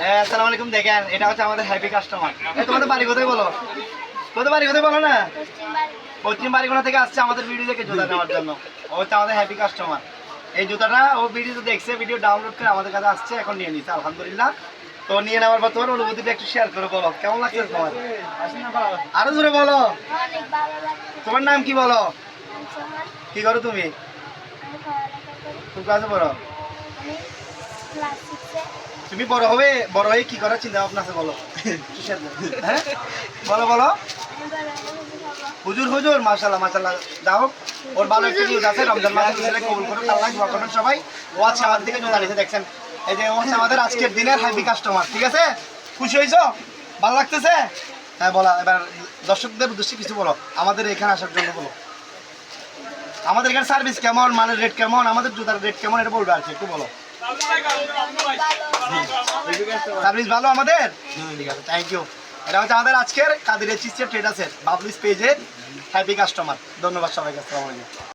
আসসালামু আলাইকুম। দেখেন এটা হচ্ছে আমাদের হ্যাপি কাস্টমার। তোমাদের বাড়ি কোথায় বলো? তোদের বাড়ি কোথায় বলো না? পশ্চিম বাড়িগুলো থেকে আসছে আমাদের ভিডিও দেখে জুতা নেওয়ার জন্য। ও হচ্ছে আমাদের হ্যাপি কাস্টমার। এই জুতাটা ও ভিডিও দেখছে, ভিডিও ডাউনলোড করে আমাদের কাছে আসছে, এখন নিয়ে নিচ্ছে আলহামদুলিল্লাহ। তো নিয়ে নেওয়ার পর তোমার অনুভূতিটা একটু শেয়ার করে বলো, কেমন লাগছে তোমার? আরো জোরে বলো। তোমার নাম কি বলো? কি করো তুমি? কোন ক্লাসে পড়ো? তুমি বড় হবে, বড় হয়ে কি করার চিন্তা ভাবনা আছে বলো? হ্যাঁ বলো বলো। হুজুর হুজুর, মাশাআল্লাহ মাশাআল্লাহ। যাও, ওর ভালো একটা নিউজ আছে, রমজান মাসে ছেলে কবুল করুন আল্লাহ, দোয়া করুন সবাই। ও আজকে আমাদের দিকে জুতা নিতে দেখছেন, এই যে ও হচ্ছে আমাদের আজকের দিনের হ্যাপি কাস্টমার। ঠিক আছে, খুশি হয়েছো? ভালো লাগতেছে? হ্যাঁ বলা। এবার দর্শকদের উদ্দেশ্যে কিছু বলো, আমাদের এখানে আসার জন্য বলো। আমাদের এখানে সার্ভিস কেমন, মানের রেট কেমন, আমাদের জুতার রেট কেমন, এটা বলবে আর কি, একটু বলো। সার্ভিস ভালো আমাদের? ঠিক আছে, থ্যাংক ইউ। এটা হচ্ছে আমাদের আজকের কাদিরের চিস্টের ট্রেডার্সের বাবলিস পেজের হ্যাপি কাস্টমার। ধন্যবাদ সবাইকে। আসসালামু আলাইকুম।